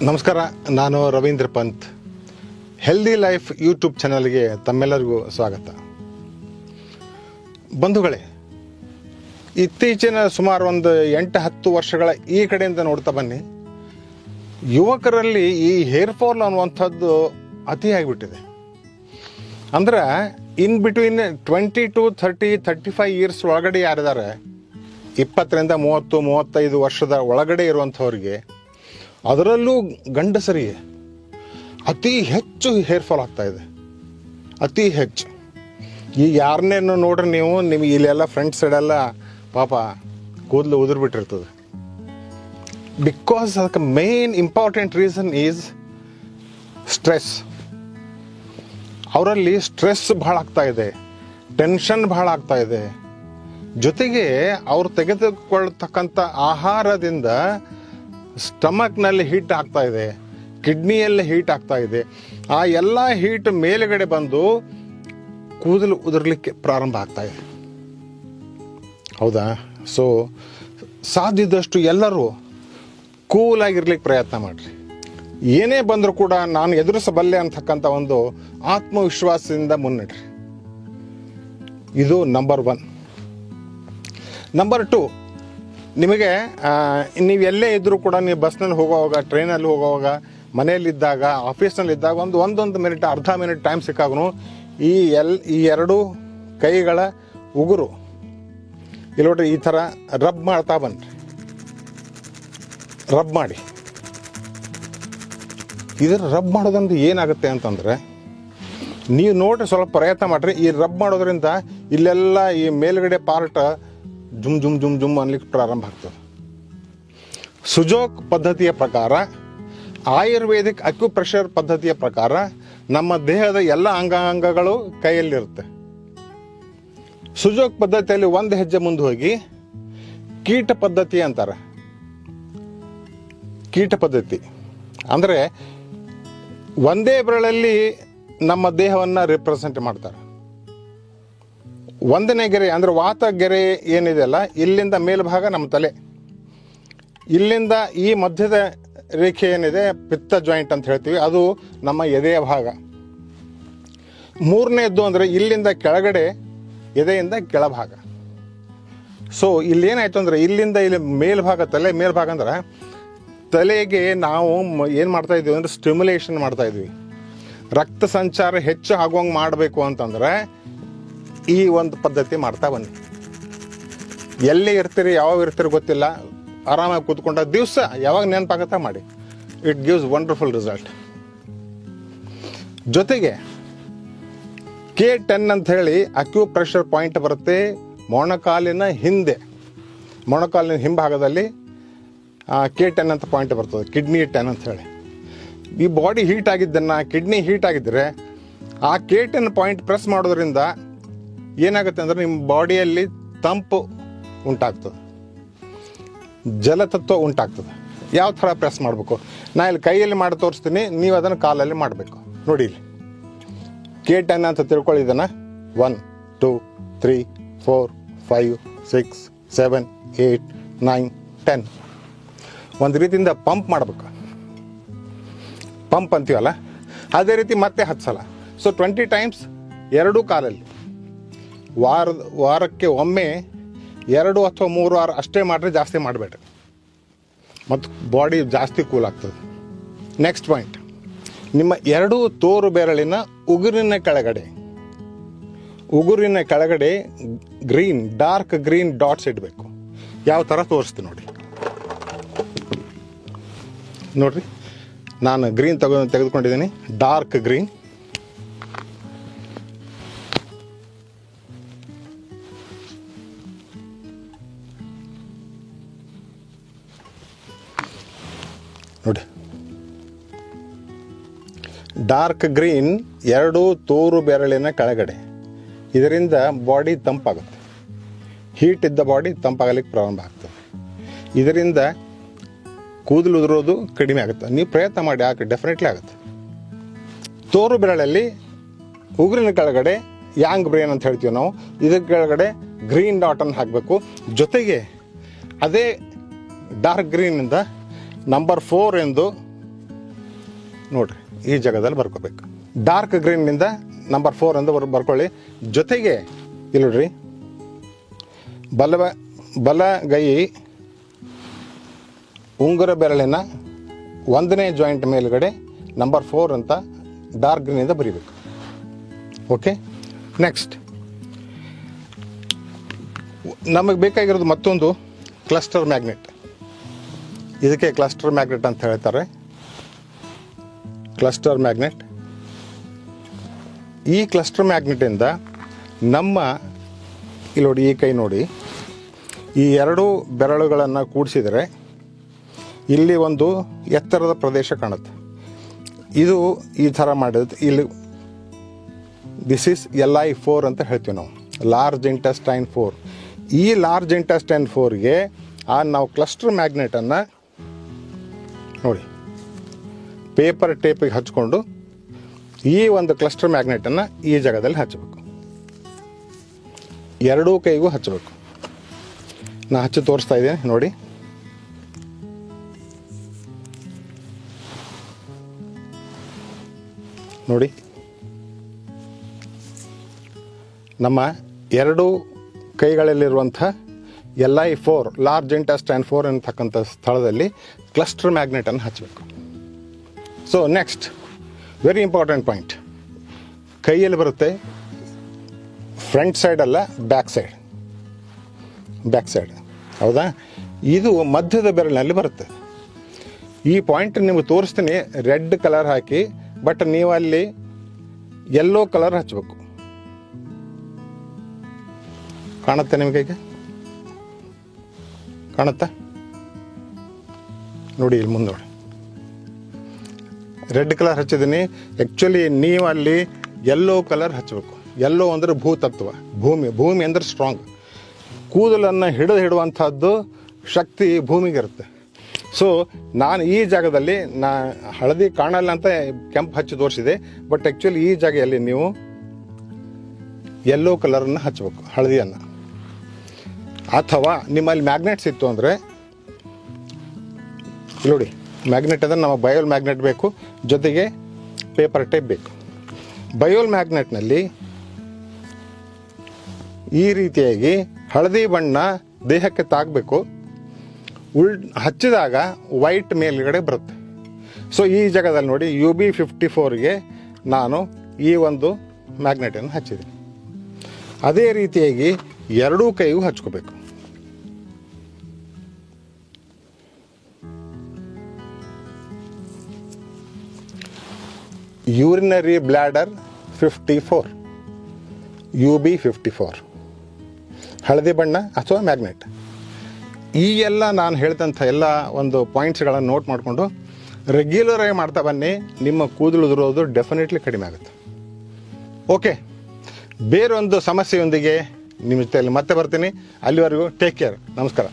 ನಮಸ್ಕಾರ, ನಾನು Ravindra Pant. Healthy life YouTube ಚಾನಲ್ಗೆ ತಮ್ಮೆಲ್ಲರಿಗೂ ಸ್ವಾಗತ. ಬಂಧುಗಳೇ, ಇತ್ತೀಚಿನ ಸುಮಾರು ಒಂದು 8-10 ವರ್ಷಗಳ ಈ ಕಡೆಯಿಂದ ನೋಡ್ತಾ ಬನ್ನಿ, ಯುವಕರಲ್ಲಿ ಈ ಹೇರ್ ಫಾಲ್ ಅನ್ನುವಂಥದ್ದು ಅತಿಯಾಗಿಬಿಟ್ಟಿದೆ. ಅಂದ್ರೆ ಇನ್ ಬಿಟ್ವೀನ್ 20 to 30-35 ಇಯರ್ಸ್ ಒಳಗಡೆ ಯಾರಿದ್ದಾರೆ, 20-30-35 ವರ್ಷದ ಒಳಗಡೆ ಇರುವಂಥವ್ರಿಗೆ, ಅದರಲ್ಲೂ ಗಂಡಸರಿಗೆ ಅತಿ ಹೆಚ್ಚು ಹೇರ್ ಫಾಲ್ ಆಗ್ತಾ ಇದೆ. ಅತಿ ಹೆಚ್ಚು. ಈಗ ಯಾರನ್ನೇನು ನೋಡ್ರಿ ನೀವು, ನಿಮಗೆ ಇಲ್ಲೆಲ್ಲ ಫ್ರಂಟ್ ಸೈಡೆಲ್ಲ ಪಾಪ ಕೂದಲು ಉದುರ್ಬಿಟ್ಟಿರ್ತದೆ. ಬಿಕಾಸ್ ಅದಕ್ಕೆ main important reason is stress. ಅವರಲ್ಲಿ ಸ್ಟ್ರೆಸ್ ಭಾಳ ಆಗ್ತಾ ಇದೆ, ಟೆನ್ಷನ್ ಭಾಳ ಆಗ್ತಾ ಇದೆ. ಜೊತೆಗೆ ಅವ್ರು ತೆಗೆದುಕೊಳ್ತಕ್ಕಂಥ ಆಹಾರದಿಂದ ಸ್ಟಮಕ್ನಲ್ಲಿ ಹೀಟ್ ಆಗ್ತಾ ಇದೆ, ಕಿಡ್ನಿಯಲ್ಲಿ ಹೀಟ್ ಆಗ್ತಾ ಇದೆ. ಆ ಎಲ್ಲ ಹೀಟ್ ಮೇಲುಗಡೆ ಬಂದು ಕೂದಲು ಉದುರ್ಲಿಕ್ಕೆ ಪ್ರಾರಂಭ ಆಗ್ತಾ ಇದೆ. ಹೌದಾ? ಸೊ ಸಾಧ್ಯದಷ್ಟು ಎಲ್ಲರೂ ಕೂಲಾಗಿರ್ಲಿಕ್ಕೆ ಪ್ರಯತ್ನ ಮಾಡ್ರಿ. ಏನೇ ಬಂದರೂ ಕೂಡ ನಾನು ಎದುರಿಸಬಲ್ಲೆ ಅಂತಕ್ಕಂಥ ಒಂದು ಆತ್ಮವಿಶ್ವಾಸದಿಂದ ಮುನ್ನಡ್ರಿ. ಇದು ನಂಬರ್ 1. ನಂಬರ್ 2, ನಿಮಗೆ ನೀವು ಎಲ್ಲೇ ಇದ್ದರೂ ಕೂಡ, ನೀವು ಬಸ್ನಲ್ಲಿ ಹೋಗೋವಾಗ, ಟ್ರೈನಲ್ಲಿ ಹೋಗೋವಾಗ, ಮನೆಯಲ್ಲಿದ್ದಾಗ, ಆಫೀಸ್ನಲ್ಲಿದ್ದಾಗ ಒಂದೊಂದು ಮಿನಿಟ್, ಅರ್ಧ ಮಿನಿಟ್ ಟೈಮ್ ಸಿಕ್ಕಾಗೂ ಈ ಎರಡು ಕೈಗಳ ಉಗುರು ಇಲ್ಲಿ ನೋಡ್ರಿ, ಈ ಥರ ರಬ್ ಮಾಡ್ತಾ ಬನ್ರಿ. ರಬ್ ಮಾಡಿ. ಇದರ ರಬ್ ಮಾಡೋದ್ರಿಂದ ಏನಾಗುತ್ತೆ ಅಂತಂದರೆ, ನೀವು ನೋಡ್ರಿ, ಸ್ವಲ್ಪ ಪ್ರಯತ್ನ ಮಾಡಿರಿ. ಈ ರಬ್ ಮಾಡೋದ್ರಿಂದ ಇಲ್ಲೆಲ್ಲ ಈ ಮೇಲ್ಗಡೆ ಪಾರ್ಟ್ ಜುಮ್ ಜುಮ್ ಜುಮ್ ಜುಮ್ ಅನ್ಲಿಕ್ಕೆ ಪ್ರಾರಂಭ ಆಗ್ತದೆ. ಸುಜೋಕ್ ಪದ್ಧತಿಯ ಪ್ರಕಾರ, ಆಯುರ್ವೇದಿಕ್ ಅಕ್ಯುಪ್ರೆಷರ್ ಪದ್ಧತಿಯ ಪ್ರಕಾರ ನಮ್ಮ ದೇಹದ ಎಲ್ಲ ಅಂಗಾಂಗಗಳು ಕೈಯಲ್ಲಿರುತ್ತೆ. ಸುಜೋಕ್ ಪದ್ಧತಿಯಲ್ಲಿ ಒಂದು ಹೆಜ್ಜೆ ಮುಂದೆ ಹೋಗಿ ಕೀಟ ಪದ್ಧತಿ ಅಂತಾರೆ. ಕೀಟ ಪದ್ಧತಿ ಅಂದರೆ ಒಂದೇ ಬೆರಳಲ್ಲಿ ನಮ್ಮ ದೇಹವನ್ನು ರಿಪ್ರೆಸೆಂಟ್ ಮಾಡ್ತಾರೆ. ಒಂದನೇ ಗೆರೆ ಅಂದರೆ ವಾತ ಗೆರೆ ಏನಿದೆಯಲ್ಲ, ಇಲ್ಲಿಂದ ಮೇಲ್ಭಾಗ ನಮ್ಮ ತಲೆ, ಇಲ್ಲಿಂದ ಈ ಮಧ್ಯದ ರೇಖೆ ಏನಿದೆ ಪಿತ್ತ ಜಾಯಿಂಟ್ ಅಂತ ಹೇಳ್ತೀವಿ, ಅದು ನಮ್ಮ ಎದೆಯ ಭಾಗ. ಮೂರನೇದ್ದು ಅಂದರೆ ಇಲ್ಲಿಂದ ಕೆಳಗಡೆ, ಎದೆಯಿಂದ ಕೆಳಭಾಗ. ಸೊ ಇಲ್ಲೇನಾಯ್ತು ಅಂದರೆ, ಇಲ್ಲಿಂದ ಇಲ್ಲಿ ಮೇಲ್ಭಾಗ, ತಲೆ ಮೇಲ್ಭಾಗ ಅಂದ್ರೆ ತಲೆಗೆ ನಾವು ಏನು ಮಾಡ್ತಾ ಇದ್ವಿ ಅಂದರೆ ಸ್ಟಿಮ್ಯುಲೇಷನ್ ಮಾಡ್ತಾ ಇದ್ವಿ. ರಕ್ತ ಸಂಚಾರ ಹೆಚ್ಚು ಆಗುವಂಗೆ ಮಾಡಬೇಕು ಅಂತಂದ್ರೆ ಈ ಒಂದು ಪದ್ಧತಿ ಮಾಡ್ತಾ ಬನ್ನಿ. ಎಲ್ಲಿ ಇರ್ತೀರಿ, ಯಾವಾಗ ಇರ್ತೀರಿ ಗೊತ್ತಿಲ್ಲ, ಆರಾಮಾಗಿ ಕೂತ್ಕೊಂಡ ದಿವಸ ಯಾವಾಗ ನೆನಪಾಗತ್ತಾ ಮಾಡಿ. It gives wonderful result. ಜೊತೆಗೆ K10 ಅಂತ ಹೇಳಿ ಅಕ್ಯುಪ್ರೆಷರ್ ಪಾಯಿಂಟ್ ಬರುತ್ತೆ ಮೊಣಕಾಲಿನ ಹಿಂದೆ, ಮೊಣಕಾಲಿನ ಹಿಂಭಾಗದಲ್ಲಿ K10 ಅಂತ ಪಾಯಿಂಟ್ ಬರ್ತದೆ, ಕಿಡ್ನಿ 10 ಅಂತ ಹೇಳಿ. ಈ ಬಾಡಿ ಹೀಟ್ ಆಗಿದ್ದನ್ನು, ಕಿಡ್ನಿ ಹೀಟ್ ಆಗಿದ್ದರೆ ಆ K10 ಪಾಯಿಂಟ್ ಪ್ರೆಸ್ ಮಾಡೋದ್ರಿಂದ ಏನಾಗುತ್ತೆ ಅಂದರೆ ನಿಮ್ಮ ಬಾಡಿಯಲ್ಲಿ ತಂಪು ಉಂಟಾಗ್ತದೆ, ಜಲತತ್ವ ಉಂಟಾಗ್ತದೆ. ಯಾವ ಥರ ಪ್ರೆಸ್ ಮಾಡಬೇಕು, ನಾ ಇಲ್ಲಿ ಕೈಯಲ್ಲಿ ಮಾಡಿ ತೋರಿಸ್ತೀನಿ, ನೀವು ಅದನ್ನು ಕಾಲಲ್ಲಿ ಮಾಡಬೇಕು. ನೋಡಿ ಇಲ್ಲಿ K10 ಅಂತ ತಿಳ್ಕೊಳ್ಳಿ. ಇದನ್ನು 1 2 3 4 5 6 7 8 9 10 ಒಂದು ರೀತಿಯಿಂದ ಪಂಪ್ ಮಾಡಬೇಕು. ಪಂಪ್ ಅಂತೀವಲ್ಲ, ಅದೇ ರೀತಿ ಮತ್ತೆ 10 ಸಲ. ಸೊ 20 ಟೈಮ್ಸ್ ಎರಡೂ ಕಾಲಲ್ಲಿ. ವಾರಕ್ಕೆ ಒಮ್ಮೆ 2 ಅಥವಾ 3 ವಾರ ಅಷ್ಟೇ ಮಾಡಿದ್ರೆ, ಜಾಸ್ತಿ ಮಾಡಬೇಡ್ರಿ, ಮತ್ತು ಬಾಡಿ ಜಾಸ್ತಿ ಕೂಲ್ ಆಗ್ತದೆ. ನೆಕ್ಸ್ಟ್ ಪಾಯಿಂಟ್, ನಿಮ್ಮ 2 ತೋರು ಬೆರಳಿನ ಉಗುರಿನ ಕೆಳಗಡೆ ಗ್ರೀನ್, ಡಾರ್ಕ್ ಗ್ರೀನ್ ಡಾಟ್ಸ್ ಇಡಬೇಕು. ಯಾವ ಥರ ತೋರಿಸ್ತೀನಿ ನೋಡಿ. ನೋಡ್ರಿ, ನಾನು ಗ್ರೀನ್ ತೆಗೆದುಕೊಂಡಿದ್ದೀನಿ, ಡಾರ್ಕ್ ಗ್ರೀನ್. ನೋಡಿ, ಡಾರ್ಕ್ ಗ್ರೀನ್ 2 ತೋರು ಬೆರಳಿನ ಕೆಳಗಡೆ. ಇದರಿಂದ ಬಾಡಿ ತಂಪಾಗುತ್ತೆ, ಹೀಟ್ ಇದ್ದ ಬಾಡಿ ತಂಪಾಗಲಿಕ್ಕೆ ಪ್ರಾರಂಭ ಆಗ್ತದೆ. ಇದರಿಂದ ಕೂದಲು ಉದುರೋದು ಕಡಿಮೆ ಆಗುತ್ತೆ. ನೀವು ಪ್ರಯತ್ನ ಮಾಡಿ, ಡೆಫಿನೆಟ್ಲಿ ಆಗುತ್ತೆ. ತೋರು ಬೆರಳಲ್ಲಿ ಉಗುರಿನ ಕೆಳಗಡೆ ಯಾಂಗ್ ಬ್ರೇನ್ ಅಂತ ಹೇಳ್ತೀವಿ ನಾವು, ಇದ್ರ ಕೆಳಗಡೆ ಗ್ರೀನ್ ಡಾಟನ್ನು ಹಾಕಬೇಕು. ಜೊತೆಗೆ ಅದೇ ಡಾರ್ಕ್ ಗ್ರೀನಿಂದ ನಂಬರ್ 4 ಎಂದು ನೋಡ್ರಿ ಈ ಜಾಗದಲ್ಲಿ ಬರ್ಕೋಬೇಕು. ಡಾರ್ಕ್ ಗ್ರೀನ್ನಿಂದ ನಂಬರ್ 4 ಅಂತ ಬರ್ಕೊಳ್ಳಿ. ಜೊತೆಗೆ ಇಲ್ಲಿ ನೋಡ್ರಿ ಬಲಗೈ ಉಂಗುರ ಬೆರಳಿನ 1ನೇ ಜಾಯಿಂಟ್ ಮೇಲ್ಗಡೆ ನಂಬರ್ 4 ಅಂತ ಡಾರ್ಕ್ ಗ್ರೀನಿಂದ ಬರೀಬೇಕು. ಓಕೆ, ನೆಕ್ಸ್ಟ್ ನಮಗೆ ಬೇಕಾಗಿರೋದು ಮತ್ತೊಂದು ಕ್ಲಸ್ಟರ್ ಮ್ಯಾಗ್ನೆಟ್. ಇದಕ್ಕೆ ಕ್ಲಸ್ಟರ್ ಮ್ಯಾಗ್ನೆಟ್ ಅಂತ ಹೇಳ್ತಾರೆ. ಕ್ಲಸ್ಟರ್ ಮ್ಯಾಗ್ನೆಟ್, ಈ ಕ್ಲಸ್ಟರ್ ಮ್ಯಾಗ್ನೆಟಿಂದ ನಮ್ಮ ಇಲ್ಲಿ ನೋಡಿ, ಈ ಕೈ ನೋಡಿ, ಈ 2 ಬೆರಳುಗಳನ್ನು ಕೂಡಿಸಿದರೆ ಇಲ್ಲಿ ಒಂದು ಎತ್ತರದ ಪ್ರದೇಶ ಕಾಣುತ್ತೆ. ಇದು ಈ ಥರ ಮಾಡಿದ್ರೆ ಇಲ್ಲಿ ದಿಸ್ ಈಸ್ LI4 ಅಂತ ಹೇಳ್ತೀವಿ ನಾವು, ಲಾರ್ಜ್ ಇಂಟೆಸ್ಟೈನ್ 4. ಈ ಲಾರ್ಜ್ ಇಂಟೆಸ್ಟೈನ್ 4ಗೆ ನಾವು ಕ್ಲಸ್ಟರ್ ಮ್ಯಾಗ್ನೆಟನ್ನು ನೋಡಿ ಪೇಪರ್ ಟೇಪಿಗೆ ಹಚ್ಕೊಂಡು ಈ ಒಂದು ಕ್ಲಸ್ಟರ್ ಮ್ಯಾಗ್ನೆಟನ್ನು ಈ ಜಾಗದಲ್ಲಿ ಹಚ್ಚಬೇಕು. 2 ಕೈಗೂ ಹಚ್ಚಬೇಕು. ನಾ ಹಚ್ಚಿ ತೋರಿಸ್ತಾ ಇದ್ದೀನಿ ನೋಡಿ. ನೋಡಿ, ನಮ್ಮ 2 ಕೈಗಳಲ್ಲಿರುವಂಥ LI4 ಲಾರ್ಜ್ ಇಂಟೆಸ್ಟೈನ್ 4 ಅಂತಕ್ಕಂಥ ಸ್ಥಳದಲ್ಲಿ ಕ್ಲಸ್ಟರ್ ಮ್ಯಾಗ್ನೆಟನ್ನು ಹಚ್ಚಬೇಕು. So next very important point, ಕೈಯಲ್ಲಿ ಬರುತ್ತೆ ಫ್ರಂಟ್ ಸೈಡ್ ಅಲ್ಲ, ಬ್ಯಾಕ್ ಸೈಡ್ ಹೌದಾ? ಇದು ಮಧ್ಯದ ಬೆರಳಿನಲ್ಲಿ ಬರುತ್ತೆ. ಈ ಪಾಯಿಂಟ್ ನಿಮಗೆ ತೋರಿಸ್ತೀನಿ ರೆಡ್ ಕಲರ್ ಹಾಕಿ, ಬಟ್ ನೀವು ಅಲ್ಲಿ ಯೆಲ್ಲೋ ಕಲರ್ ಹಚ್ಚಬೇಕು. ಕಾಣುತ್ತೆ ನಿಮಗೆ? ಈಗ ಕಾಣುತ್ತಾ ನೋಡಿ, ಇಲ್ಲಿ ಮುಂದೆ ನೋಡಿ ರೆಡ್ ಕಲರ್ ಹಚ್ಚಿದ್ದೀನಿ. ಆ್ಯಕ್ಚುಲಿ ನೀವು ಅಲ್ಲಿ ಯೆಲ್ಲೋ ಕಲರ್ ಹಚ್ಚಬೇಕು. ಯೆಲ್ಲೋ ಅಂದರೆ ಭೂತತ್ವ, ಭೂಮಿ ಅಂದರೆ ಸ್ಟ್ರಾಂಗ್. ಕೂದಲನ್ನು ಹಿಡುವಂಥದ್ದು ಶಕ್ತಿ ಭೂಮಿಗಿರುತ್ತೆ. ಸೊ ನಾನು ಈ ಜಾಗದಲ್ಲಿ ಹಳದಿ ಕಾಣಲ್ಲ ಅಂತ ಕೆಂಪು ಹಚ್ಚಿ ತೋರಿಸಿದೆ, ಬಟ್ ಆ್ಯಕ್ಚುಲಿ ಈ ಜಾಗೆಯಲ್ಲಿ ನೀವು ಯೆಲ್ಲೋ ಕಲರನ್ನು ಹಚ್ಚಬೇಕು, ಹಳದಿಯನ್ನು. ಅಥವಾ ನಿಮ್ಮಲ್ಲಿ ಮ್ಯಾಗ್ನೆಟ್ಸ್ ಇತ್ತು ಅಂದರೆ ನೋಡಿ, ಮ್ಯಾಗ್ನೆಟ್ ಅಂದರೆ ನಮಗೆ ಬಯೋಲ್ ಮ್ಯಾಗ್ನೆಟ್ ಬೇಕು, ಜೊತೆಗೆ ಪೇಪರ್ ಟೇಪ್ ಬೇಕು. ಬಯೋಲ್ ಮ್ಯಾಗ್ನೆಟ್ನಲ್ಲಿ ಈ ರೀತಿಯಾಗಿ ಹಳದಿ ಬಣ್ಣ ದೇಹಕ್ಕೆ ತಾಗಬೇಕು. ಹಚ್ಚಿದಾಗ ವೈಟ್ ಮೇಲ್ಗಡೆ ಬರುತ್ತೆ. ಸೊ ಈ ಜಾಗದಲ್ಲಿ ನೋಡಿ UB54ಗೆ ನಾನು ಈ ಒಂದು ಮ್ಯಾಗ್ನೆಟನ್ನು ಹಚ್ಚಿದ್ದೀನಿ. ಅದೇ ರೀತಿಯಾಗಿ 2 ಕೈಗೂ ಹಚ್ಕೋಬೇಕು. ಯೂರಿನರಿ ಬ್ಲ್ಯಾಡರ್ 54, UB54 ಹಳದಿ ಬಣ್ಣ ಅಥವಾ ಮ್ಯಾಗ್ನೆಟ್. ಈ ಎಲ್ಲ ನಾನು ಹೇಳಿದಂಥ ಎಲ್ಲ ಒಂದು ಪಾಯಿಂಟ್ಸ್ಗಳನ್ನು ನೋಟ್ ಮಾಡಿಕೊಂಡು ರೆಗ್ಯುಲರ್ ಆಗಿ ಮಾಡ್ತಾ ಬನ್ನಿ. ನಿಮ್ಮ ಕೂದಲು ಉದುರೋದು ಡೆಫಿನೆಟ್ಲಿ ಕಡಿಮೆ ಆಗುತ್ತೆ. ಓಕೆ, ಬೇರೊಂದು ಸಮಸ್ಯೆಯೊಂದಿಗೆ ನಿಮ್ಮ ಜೊತೆಯಲ್ಲಿ ಮತ್ತೆ ಬರ್ತೀನಿ. ಅಲ್ಲಿವರೆಗೂ ಟೇಕ್ ಕೇರ್. ನಮಸ್ಕಾರ.